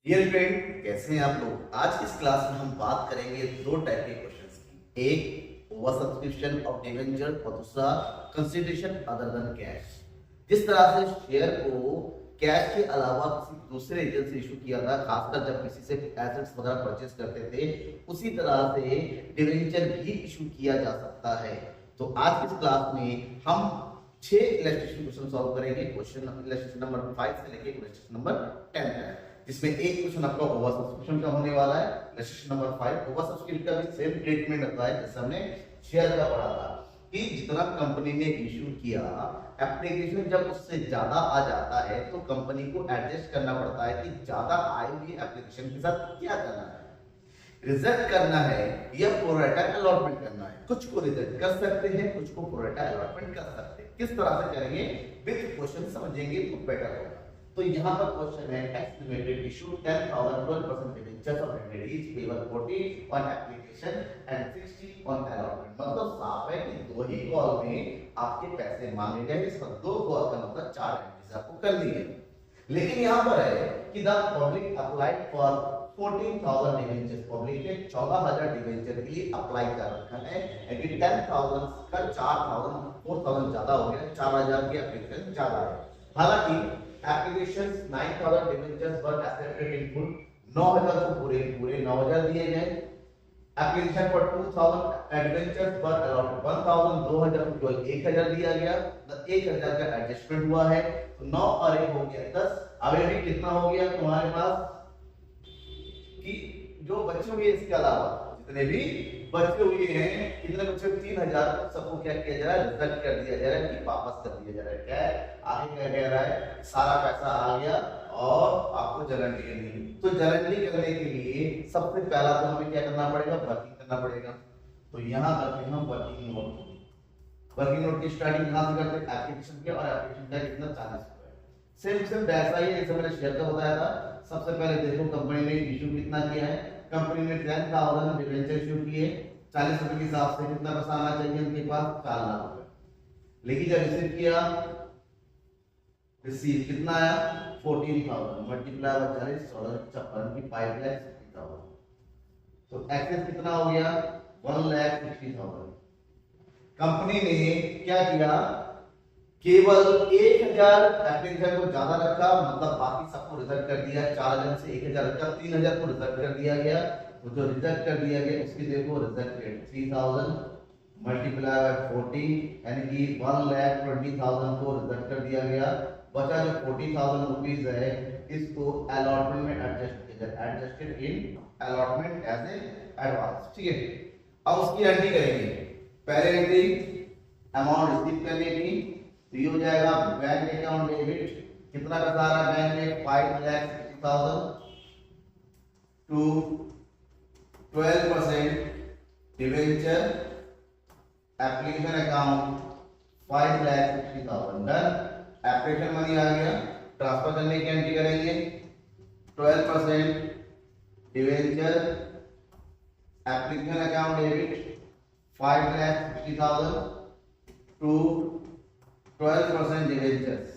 Dear friend, कैसे हैं आप लोग। आज इस क्लास में हम बात करेंगे दो टाइप के क्वेश्चंस की। एक ओवर सब्सक्रिप्शन ऑफ डिवेंचर और दूसरा कंसिडरेशन अदर देन कैश। जिस तरह से शेयर को कैश के अलावा किसी दूसरे एजेंट से इशू किया था, खासकर जब किसी से एसेट्स वगैरह परचेज करते थे, उसी तरह से डिवेंचर भी इशू किया जा सकता है। तो आज इस क्लास में हम 6 इलस्ट्रेशन क्वेश्चन सॉल्व करेंगे। क्वेश्चन इलस्ट्रेशन नंबर 5 से लेके इलस्ट्रेशन नंबर 10 तक, जिसमें एक क्वेश्चन आपका ओवर सब्सक्रिप्शन का होने वाला है। इलस्ट्रेशन नंबर 5 ओवर सब्सक्रिप्शन का भी सेम ट्रीटमेंट होता है जैसे हमने शेयर का पढ़ा था कि जितना कंपनी ने इशू किया, एप्लीकेशन जब उससे ज्यादा आ जाता है तो कंपनी को एडजस्ट करना पड़ता है कि ज्यादा आई हुई एप्लीकेशन के साथ क्या करना है, रिजेक्ट करना है या प्रोरेटा अलॉटमेंट करना है। कुछ को रिजेक्ट कर सकते हैं, कुछ को प्रोरेटा अलॉटमेंट कर सकते हैं। किस तरह से करेंगे विद क्वेश्चन समझेंगे तो बेटर होगा। तो यहाँ पर क्वेश्चन है x limited issue 10,000 12% debentures of 100 each payable 40 on application and 60 on allotment. मतलब साफ है कि दो ही कॉल में आपके पैसे मांगे गए। इसका दो कॉल का मतलब 4 एंट्रीज आपको कर दी है। लेकिन यहाँ पर है कि the public applied for 14,000 debentures. Public ने 14,000 डिवेंचर के लिए अप्लाई कर रखा है। कि 10,000 का 4,000 ज्यादा हो गया, 4,000 की एप्लीकेशन ज्यादा है। हालांकि applications 9,000 debentures were accepted in full. 9,000 को पूरे 9,000 दिए गए। Application for 2,000 debentures were allotted 1,000। 2,000 को केवल 1,000 दिया गया। तो 1,000 का एडजस्टमेंट हुआ है। तो 9 और 1 हो गया 10। अब अभी कितना हो गया तुम्हारे पास कि जो बचे हुए इसके अलावा जितने भी बचे हुए हैं, कितने बचे 3,000 सबको क्या किया जा रहा है, रिजेक्ट कर दिया जा रहा है कि वापस कर दिया जा रहा है। क्या है आगे क्या कह रहा है, सारा पैसा आ गया और आपको गारंटी करनी है। तो गारंटी करने के लिए सबसे पहला तो हमें क्या करना पड़ेगा, वर्किंग करना पड़ेगा। तो यहाँ करते हैं हम वर्किंग नोट। वर्किंग नोट की स्टार्टिंग कहां से करते हैं, एप्लीकेशन के, और एप्लीकेशन का कितना 40 सेम वैसा ही है जैसे मैंने शेयर का बताया था। सबसे पहले देखो कंपनी ने इशू कितना किया है। कंपनी ने 10,000 डिवेंचर इशू किए। 40 रुपए के हिसाब से कितना पैसा आना चाहिए उनके पास, 4 लाख रुपए। लेकिन जब रिसीव किया, रिसीव कितना आया 14,000 मल्टीप्लाई बाय 40 16,56 की 5,60,000। तो एक्सेस कितना हो गया 1,60,000। कंपनी ने क्या किया, केवल 1,000 एप्लीकेशन को ज्यादा रखा, मतलब बाकी सबको रिजेक्ट कर दिया। 4,000 से 1,000 रखा, 3,000 को रिजेक्ट कर दिया गया। तो जो रिजेक्ट कर दिया गया उसकी देखो रिजेक्टेड 3,000 मल्टीप्लाई बाय 40 यानी कि 1,20,000 को रिजेक्ट कर दिया गया। बचा जो 40,000 रुपीस है, इसको अलॉटमेंट में एडजस्ट किया जाए, adjusted in allotment as a advance. ठीक है, अब उसकी एंट्री करेंगे। पहले एंट्री अमाउंट रिसीव करने की, तो ये हो जाएगा बैंक अकाउंट डेबिट। कितना पैसा आ रहा है बैंक में 5,60,000 to 12% debenture application account 5,60,000 done. Application money आ गया, ट्रांसफर करने की एंट्री करेंगे। 12% debenture application account debit 5,60,000 to 12% debentures.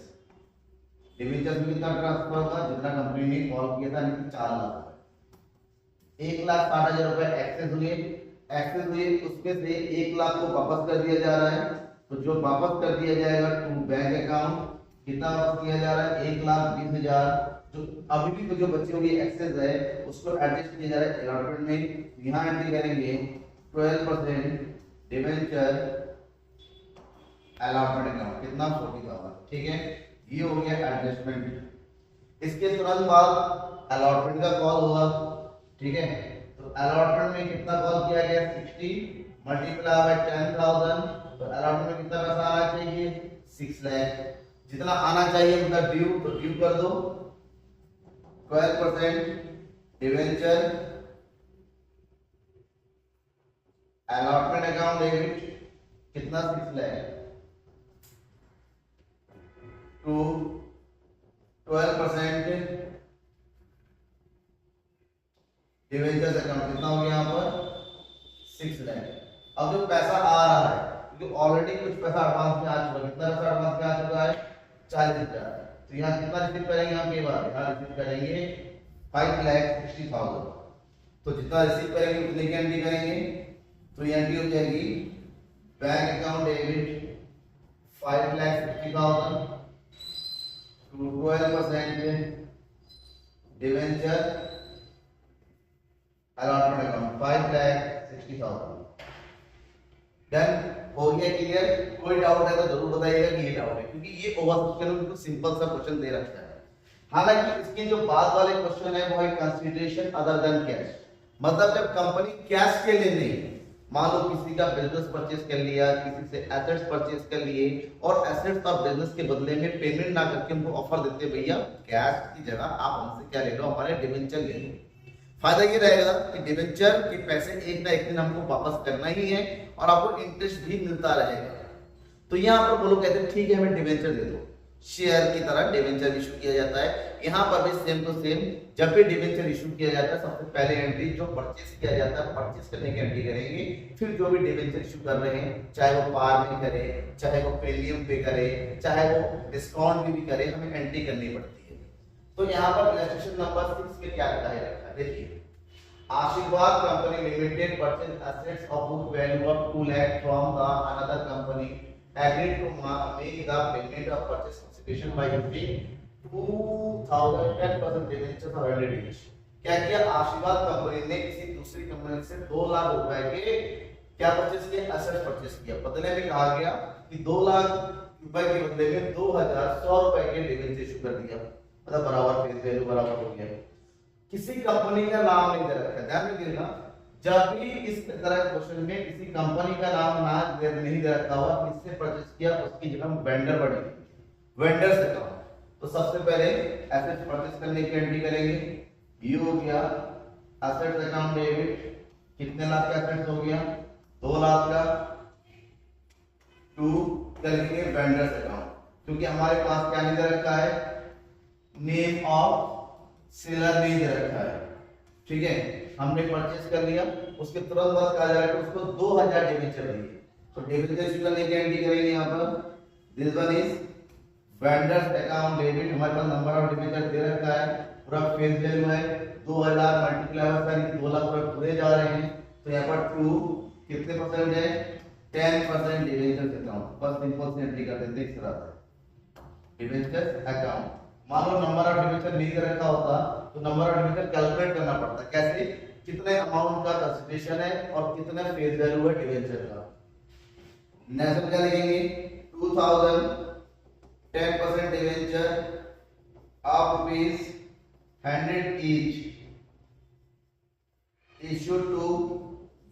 Debentures में कितना ट्रांसफर होगा, जितना कंपनी ने कॉल किया था, यानी 4 लाख रुपए। 1,60,000 रुपए एक्सेस हुए। एक्सेस हुए उसमें से 1 लाख को वापस कर दिया जा रहा है। तो जो वापस कर दिया जाएगा टू बैंक अकाउंट, कितना वापस किया जा रहा है 1,20,000। जो अभी भी जो बची हुई एक्सेस है उसको एडजस्ट किया जा रहा है अलॉटमेंट में। यहाँ एंट्री करेंगे 12% डिवेंचर अलॉटमेंट अकाउंट, कितना 40,000। ठीक है, ये हो गया एडजस्टमेंट। इसके तुरंत बाद अलॉटमेंट का कॉल हुआ। ठीक है, तो अलॉटमेंट में कितना कॉल किया गया 60 मल्टीप्लाई बाय 10,000। तो अलॉटमेंट में कितना पैसा आना चाहिए 6 लाख। जितना आना चाहिए उतना ड्यू, तो ड्यू कर दो 12% डिवेंचर अलॉटमेंट अकाउंट डेबिट कितना 6 लाख टू 12% डिवेंचर्स अकाउंट कितना हो गया यहाँ पर 6 लाख। अब जो पैसा आ रहा है, क्योंकि ऑलरेडी कुछ पैसा एडवांस में आ चुका है, कितना पैसा एडवांस में आ चुका है 40,000। तो यहाँ कितना रिसीव करेंगे हम, के बाद यहाँ रिसीव करेंगे 5,60,000। तो जितना रिसीव करेंगे उतने की एंट्री करेंगे। तो ये एंट्री हो जाएगी bank account debit 5,60,000 to 12% debenture allotment account 5,60,000। Done हो गया क्लियर। कोई डाउट है तो जरूर बताइएगा कि ये डाउट है, क्योंकि ये ओवर सब्सक्रिप्शन में बिल्कुल सिंपल सा क्वेश्चन दे रखा है। हालांकि इसके जो बाद वाले क्वेश्चन है वो है कंसीडरेशन अदर देन कैश, मतलब जब कंपनी कैश के लिए नहीं, मान लो किसी का बिजनेस परचेज कर लिया, किसी से एसेट्स परचेज कर लिए और एसेट्स और बिजनेस के बदले में पेमेंट ना करके उनको ऑफर देते भैया कैश की जगह आप हमसे क्या ले लो, हमारे डिवेंचर ले लो। फायदा ये रहेगा कि डिवेंचर के पैसे एक ना एक दिन हमको वापस करना ही है और आपको इंटरेस्ट भी मिलता रहेगा। तो यहाँ पर वो लोग कहते हैं ठीक है हमें डिवेंचर दे दो, शेयर की तरह डिवेंचर इशू किया जाता है। यहाँ पर भी सेम टू सेम जब भी डिवेंचर इशू किया जाता है सबसे पहले एंट्री जो परचेज किया जाता है परचेज करने की एंट्री करेंगे, फिर जो भी डिवेंचर इशू कर रहे हैं चाहे वो पार में करे, चाहे वो प्रीमियम पे करे, चाहे वो डिस्काउंट भी करे, हमें एंट्री करनी पड़ती है। तो यहाँ पर इलस्ट्रेशन नंबर 6 में क्या बताया रखा है, देखिए आशीर्वाद company limited purchase assets of book value of 2 lakh from the another company agreed to make the payment of purchase consideration by using 2,010% debentures of 100 each। क्या किया, आशीर्वाद कंपनी ने किसी दूसरी कंपनी से 2 लाख रुपए के क्या परचेस किया, एसेट्स परचेस किया। बदले में कहा गया कि 2 लाख रुपए के बदले में 2,100 रुपए के डिवेंचर इशू कर दिया, मतलब बराबर फेस वैल्यू बराबर हो गया। किसी कंपनी का नाम नहीं दे रखा, ध्यान में रखना जब भी इस तरह के क्वेश्चन में किसी कंपनी का नाम नहीं दे रखा हुआ, किससे परचेज किया उसकी जगह हम वेंडर बढ़ेंगे, वेंडर से कहा। तो सबसे पहले एसेट्स परचेज करने की एंट्री करेंगे, ये हो गया एसेट्स अकाउंट डेबिट, कितने लाख का एसेट्स हो गया 2 लाख का, टू करेंगे वेंडर्स अकाउंट, क्योंकि हमारे पास क्या नहीं दे रखा है, नेम ऑफ सेलर नहीं दे रखा है, ठीक है। हमने परचेज कर लिया, उसके तुरंत बाद कहा जाएगा उसको 2,000 डिवेंचर दिए, तो डिवेंचर इशू करने की एंट्री करेंगे। यहाँ पर this one is vendors account debit, हमारे पास नंबर ऑफ डिवेंचर दे रखा है, पूरा फेस वैल्यू है 2,000 मल्टीप्लाई होता है 2 लाख रुपए पूरे जा रहे हैं। तो यहाँ पर टू कितने परसेंट है, 10% डिवेंचर अकाउंट, बस सिंपल से एंट्री कर देते इस तरह से डिवेंचर अकाउंट। मान लो नंबर ऑफ डिवेंचर नहीं दे रखा होता तो नंबर ऑफ डिवेंचर कैलकुलेट करना पड़ता, कैसे, कितने अमाउंट का कंसिडरेशन है और कितना फेस वैल्यू है डिवेंचर का। नेक्स्ट क्या लिखेंगे, 2,000 10% debenture of ₹100 each issued to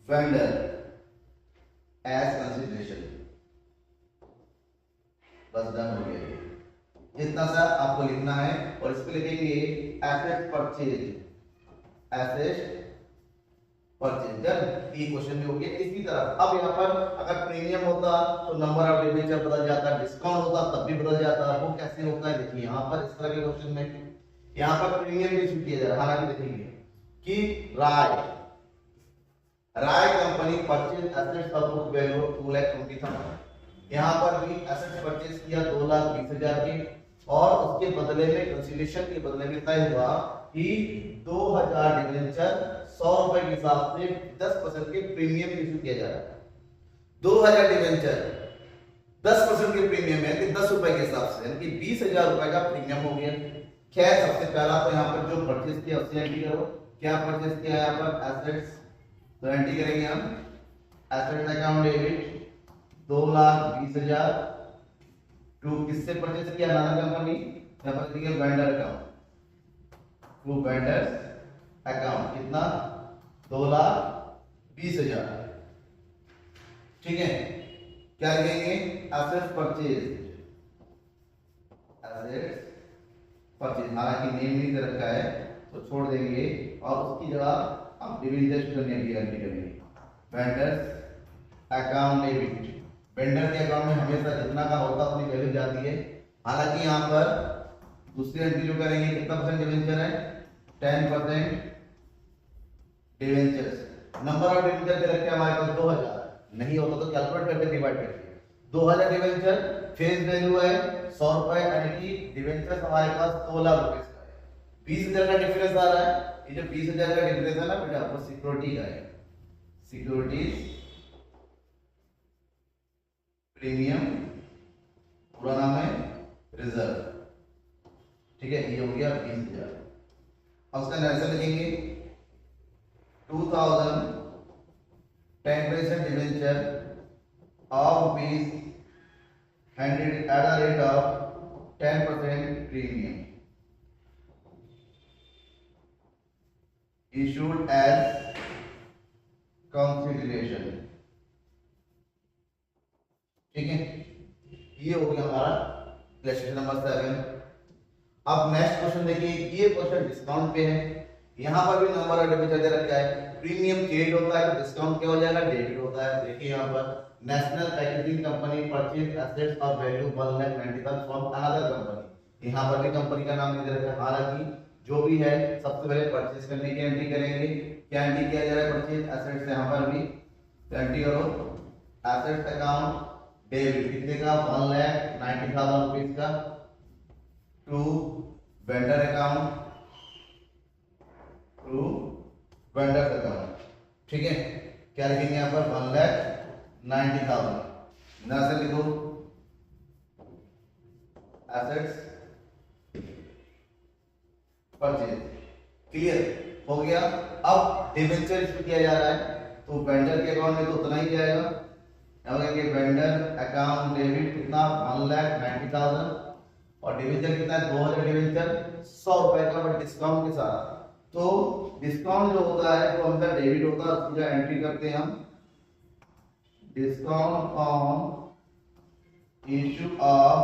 vendor as consideration। बस डन हो गया, इतना सा आपको लिखना है। और इस पे लिखेंगे asset purchase, asset purchase done. ये क्वेश्चन में हो गया। इसी तरह अब यहाँ पर अगर प्रीमियम होता तो नंबर ऑफ डिवेंचर बदल जाता, डिस्काउंट होता तब भी बदल जाता। वो कैसे होता है देखिए, यहाँ पर इस तरह के क्वेश्चन में यहाँ पर प्रीमियम भी इशू किया जा रहा है। हालांकि देखेंगे कि Rai company purchase assets of book value 2,20,000, यहाँ पर भी एसेट्स परचेज किया 2,20,000 के, और उसके बदले में कंसीडरेशन के बदले में तय हुआ कि 2,000 डिवेंचर 100 रुपए के हिसाब से 10% के प्रीमियम इशू किया जा रहा है। 2,000 डिवेंचर 10% के प्रीमियम है कि 10 रुपए के हिसाब से, यानी कि 20,000 रुपए का प्रीमियम हो गया। खैर सबसे पहला तो यहाँ पर जो परचेज किया उससे एंट्री करो, क्या परचेज किया यहाँ पर एसेट्स, तो एंट्री करेंगे हम एसेट्स अकाउंट डेबिट 2,20,000 टू किससे परचेज किया, अनदर कंपनी, यहाँ पर लिखेंगे vendor account, to vendors account, कितना 2,20,000, ठीक है। क्या लिखेंगे, एसेट्स परचेज, एसेट्स परचेज, हालांकि नेम नहीं दे रखा है तो छोड़ देंगे और उसकी जगह आप डिवेंचर करने की एंट्री करेंगे, वेंडर्स अकाउंट डेबिट। वेंडर के अकाउंट में हमेशा जितना का होता है उतनी वैल्यू जाती है। हालांकि यहाँ पर दूसरी एंट्री जो करेंगे कितना परसेंट डिवेंचर है, 10% डिवेंचर्स। नंबर ऑफ डिवेंचर दे रखे हमारे पास 2,000, नहीं होता तो कैलकुलेट करके डिवाइड करके 2,000 डिवेंचर, फेस वैल्यू है 100 रुपए, यानी कि डिवेंचर हमारे पास 2 लाख रुपए का है, 20,000 का डिफरेंस आ रहा है। ये जो 20,000 का डिफरेंस है ना बेटा, वो सिक्योरिटी का है, सिक्योरिटीज प्रीमियम, पूरा नाम है रिजर्व, ठीक है। ये हो गया 20,000। अब उसका नरेशन लिखेंगे 2000 temperature debenture of rupees 100 at the rate of 10% premium issued as consideration, ठीक है। ये हो गया हमारा क्वेश्चन नंबर 7। अब नेक्स्ट क्वेश्चन देखिए, ये क्वेश्चन डिस्काउंट पे है। यहाँ पर भी नंबर ऑफ डिबेंचर दे रखा है, प्रीमियम क्रेडिट होता है तो डिस्काउंट क्या हो जाएगा, डेबिट होता है। देखिए यहाँ पर national packaging company purchase assets of value 1,90,000 from another company. यहाँ पर भी कंपनी का नाम नहीं दे रखा है। हालांकि जो भी है सबसे पहले परचेज करने की एंट्री करेंगे। क्या एंट्री किया जा रहा है, परचेज एसेट्स। यहाँ पर भी एंट्री करो, एसेट्स अकाउंट डेबिट कितने का, 1,90,000 रुपीज का, to vendor account, to vendor account, ठीक है। क्या लिखेंगे यहाँ पर, 1,90,000। यहां से लिखो एसेट्स परचेज, क्लियर हो गया। अब डिबेंचर इशू किया जा रहा है तो वेंडर के अकाउंट में तो उतना ही जाएगा। वेंडर अकाउंट डेबिट कितना, 1,90,000 और डिबेंचर कितना है, 2,000 डिबेंचर 100 रुपए का, बट डिस्काउंट के साथ। तो डिस्काउंट जो होता है वो हमेशा डेबिट होता है, उसकी एंट्री करते हैं हम, discount on issue of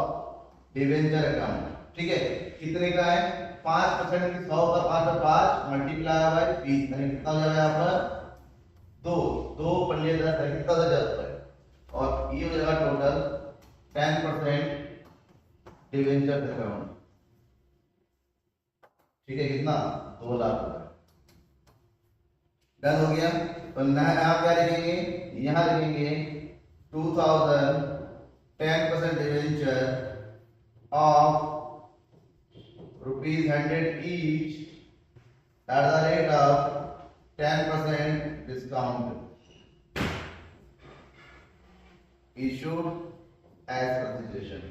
debenture account, ठीक है। कितने का है, 5% की 100 का 5 और 5 मल्टीप्लाई बाय 20, यानी कितना हो जाएगा यहाँ पर 2 पंजे 10 है, कितना हो जाता है। और ये हो जाएगा टोटल 10% डिबेंचर अकाउंट, ठीक है। कितना, 2 लाख रुपए। डन हो गया। तो यहाँ क्या लिखेंगे, यहाँ लिखेंगे 2000 10% debenture of ₹100 each at the rate of 10% discount issued as consideration,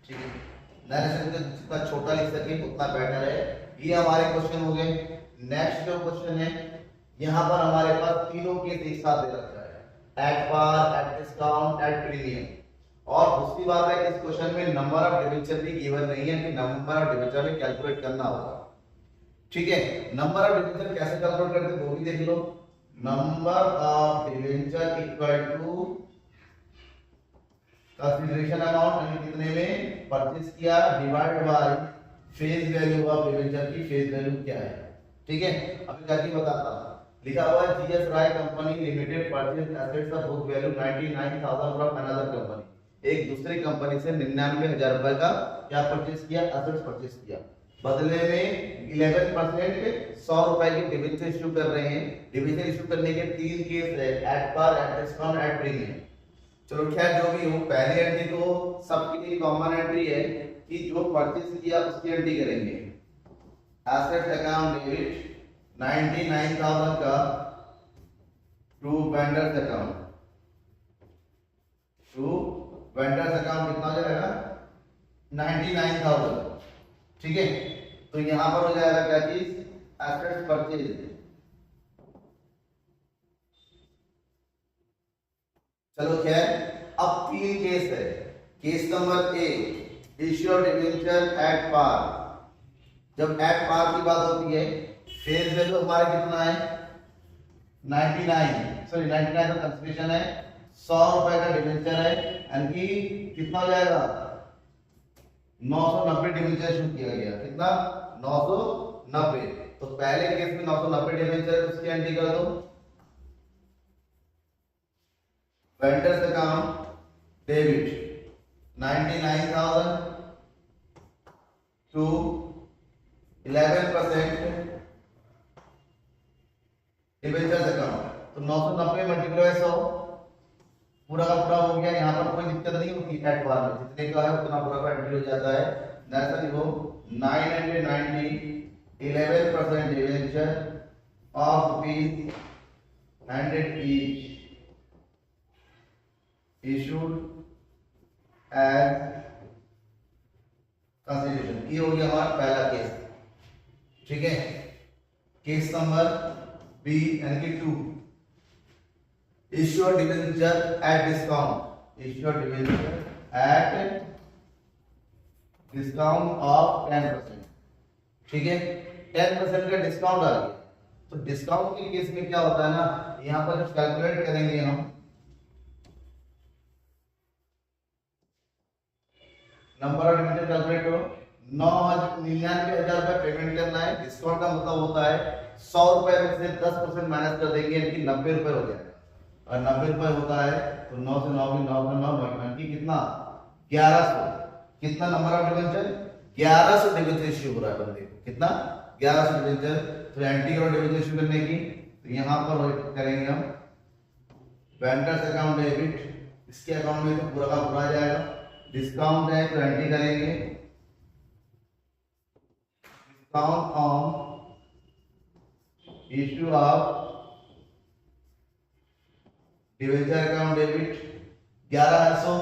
ठीक है। नरेशन को जितना छोटा लिख सके उतना बेटर है। ये हमारे क्वेश्चन हो गए। नेक्स्ट जो क्वेश्चन है, यहाँ पर हमारे पास तीनों केस एक साथ दे रखा है, at par, at discount, at premium. और दूसरी बात है, इस क्वेश्चन में नंबर ऑफ डिबेंचर भी गिवन नहीं है कि नंबर ऑफ डिबेंचर में कैलकुलेट करना होगा, ठीक है। नंबर ऑफ डिबेंचर कैसे कैलकुलेट करते हैं वो भी देख लो। Number of debenture equal to consideration amount, यानी कितने में परचेज किया, divide by face value of debenture की फेस वैल्यू क्या है, ठीक है। अभी करके बताता हूं। लिखा हुआ है GS Rai company limited purchase assets of book value 99,000 from another company. एक दूसरी कंपनी से 99,000 रुपए का क्या परचेज किया, एसेट्स परचेज किया। बदले में 11% 100 रुपए की डिबेंचर इशू कर रहे हैं। डिबेंचर इशू करने के 3 केस है, at par, at discount, at premium. चलो खैर जो भी हो, पहली एंट्री तो सबके लिए कॉमन एंट्री है कि जो परचेज किया उसकी एंट्री करेंगे। एसेट अकाउंट डेबिट 99,000 का to vendors account, to vendors account कितना हो जाएगा, 99,000, ठीक है। तो यहां पर हो जाएगा क्या चीज, एसेट्स परचेज। चलो खैर, अब 3 केस है। Case number A, issue of debenture at par. जब एट पार की बात होती है, फेस वैल्यू हमारा कितना है, 99 का कंसिडरेशन है, 100 रुपए का डिबेंचर है, यानी कि कितना हो जाएगा, 990 डिबेंचर इशू किया गया। कितना, 990। तो पहले केस में 990 डिबेंचर, उसकी एंट्री कर दो। Vendors account debit 99,000 to 11% debenture account. तो 990 मल्टीप्लाई 100, पूरा का पूरा हो गया। यहाँ पर कोई दिक्कत नहीं होती एट बार में, जितने का है उतना पूरा का एंट्री हो जाता है। जैसा लिखो 990 11% debenture of ₹100 each issued as consideration. ये हो गया हमारा पहला केस, ठीक है। केस नंबर बी यानी कि 2, issue debenture at discount, issue debenture at discount of 10%, ठीक है। 10% का डिस्काउंट आ गया। तो डिस्काउंट के केस में क्या होता है ना, यहां पर जब कैलकुलेट करेंगे हम नंबर ऑफ डिवेंचर कैलकुलेट करो, 99,000 रुपए पेमेंट करना है। डिस्काउंट का मतलब होता है 100 रुपए में से 10% माइनस कर देंगे यानी कि 90 रुपए हो जाएगा। और 90 रुपए होता है तो 9 से 9 भी 9 से 9 यानी कि कितना 1100। कितना number of debenture 1100 debenture issue हो रहा है बंदे को, कितना 1100 डिवेंचर। तो एंटी और डिवेंचर इश्यू करने की तो यहां पर करेंगे हम वेंडर्स अकाउंट डेबिट, इसके अकाउंट में तो पूरा का पूरा आ जाएगा। डिस्काउंट है तो एंट्री करेंगे discount on issue of debenture account debit 1100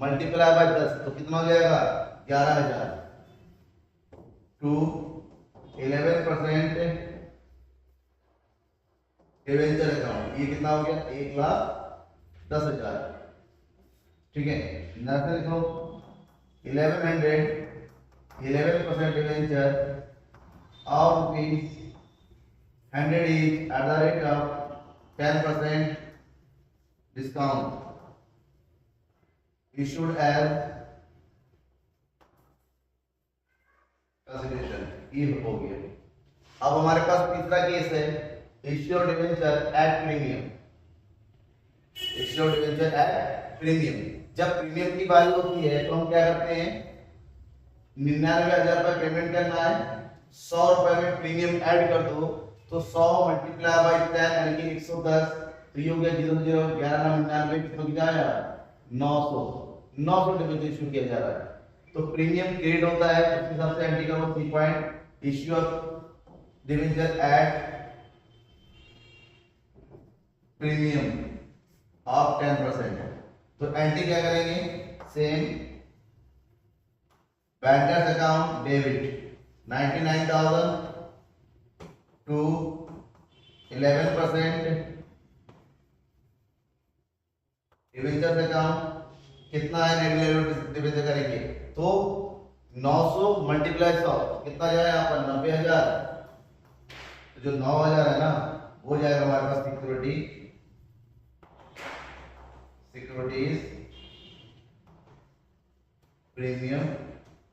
multiply by 10 तो कितना हो जाएगा 11,000 टू 11% डिवेंचर अकाउंट, ये कितना हो गया 1,10,000, ठीक है। नर्सरी लिखो 1100 11% debenture of ₹100 each at the rate of 10% discount issued as consideration, ये हो गया। अब हमारे पास तीसरा केस है issue debenture at premium, issue debenture at premium. जब प्रीमियम की वैल्यू होती है तो हम क्या करते हैं 99,000 रुपए पेमेंट करना है, 100 रुपए में प्रीमियम ऐड कर दो तो 100 मल्टीप्लाई बाय 10 यानी कि 110, तो ये हो गया 0 0 11 99 कितना हो जाएगा 900 डिवेंचर इशू किया जा रहा है। तो प्रीमियम क्रेडिट होता है उसके हिसाब से एंट्री करो 3 point issue of debenture at premium of 10%। तो एंट्री क्या करेंगे same vendors account debit 99,000 to 11% debenture account कितना है नेट डिवेंचर करेंगे तो 900 मल्टीप्लाई 100 कितना जाए यहाँ पर 90,000। तो जो 9,000 है ना वो जाएगा हमारे पास सिक्योरिटीज प्रीमियम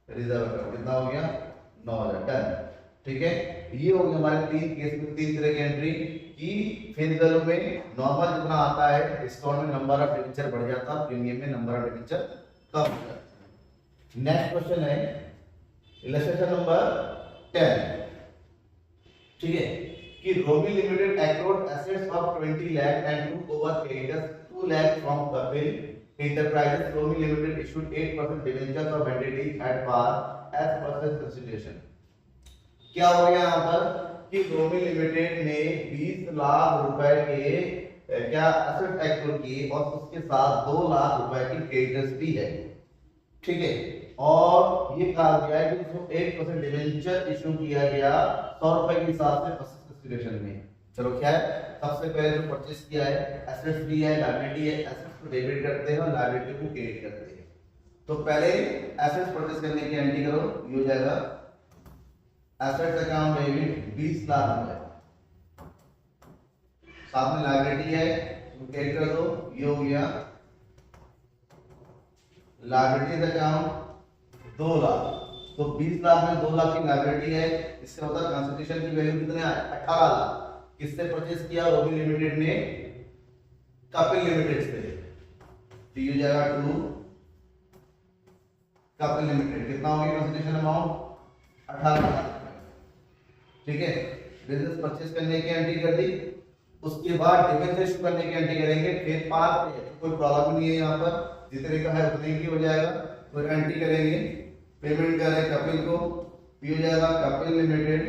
रिजर्व अकाउंट, कितना हो गया 9,000 टन, ठीक है। ये हो गया हमारे तीन केस में तीन तरह की एंट्री की। फेस वैल्यू में नॉर्मल जितना आता है डिस्काउंट में नंबर ऑफ डिवेंचर बढ़ जाता है, प्रीमियम में नंबर ऑफ डिवेंचर कम हो जाता है। नेक्स्ट क्वेश्चन है इलस्ट्रेशन नंबर 10, ठीक है, कि Romi limited acquired assets of 20 lakh and to over creditors 2 lakh from Kapil Enterprises Romi Limited issued 8% debentures of entities at par as purchase consideration। क्या हो गया यहाँ पर कि रोमी लिमिटेड ने 20 लाख रुपए के क्या एसेट एक्वायर किए और उसके साथ 2 लाख रुपए की क्रेडिटर्स भी है, ठीक है। और ये कहा गया है कि उसको 8% डिवेंचर इशू किया गया 100 रुपए के हिसाब से परचेज कंसीडरेशन में। चलो क्या है सबसे पहले जो परचेज किया है एसेट्स भी है लायबिलिटी है, एसेट्स को डेबिट करते हैं और लायबिलिटी को क्रेडिट करते हैं। तो पहले एसेट्स परचेज करने की एंट्री करो, ये हो जाएगा एसेट्स अकाउंट डेबिट 20 लाख रुपए, साथ में लायबिलिटी है तो क्रेडिट कर दो, ये हो गया लायबिलिटीज अकाउंट 2 लाख। तो 20 लाख में 2 लाख की लायबिलिटी है, इसका मतलब कंसिडरेशन की वैल्यू कितने 18 लाख। किससे परचेज किया रोमी लिमिटेड ने कपिल लिमिटेड से, तो ये जाएगा टू कपिल लिमिटेड, कितना हो गया कंसिडरेशन अमाउंट 18 लाख, ठीक है। बिजनेस परचेज करने की एंट्री कर दी, उसके बाद डिवेंचर इशू करने की एंट्री करेंगे, फिर पार पे कोई प्रॉब्लम नहीं है, यहाँ पर जितने का है उतने की हो जाएगा। तो एंट्री करेंगे पेमेंट कर रहे हैं कपिल को, पी हो जाएगा Kapil limited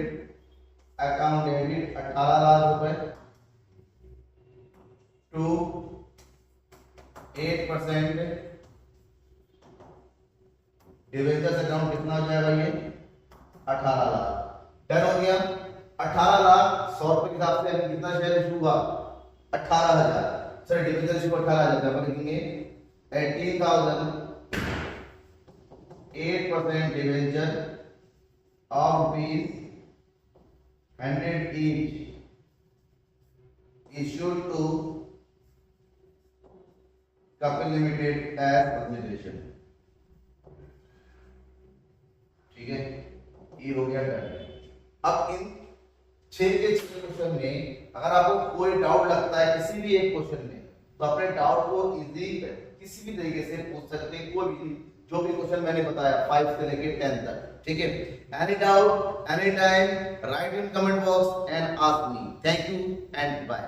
account debit 18 lakh रुपए टू 8% डिवेंचर्स अकाउंट कितना हो जाएगा ये 18 लाख। डन हो गया। 18 लाख 100 रुपए के हिसाब से अभी कितना शेयर इशू हुआ 18,000। सर डिवेंचर इशू 18,000 अपन लिखेंगे 18,000 8% debenture of rupees 100 each issued to Kapil Limited as consideration। ठीक है, ये हो गया डन। अब इन 6 के 6 क्वेश्चन में अगर आपको कोई डाउट लगता है किसी भी एक क्वेश्चन में तो अपने डाउट को इजी किसी भी तरीके से पूछ सकते हैं, कोई भी जो भी क्वेश्चन मैंने बताया 5 से लेके 10 तक। ठीक है, any doubt any time write in comment box and ask me. Thank you and bye.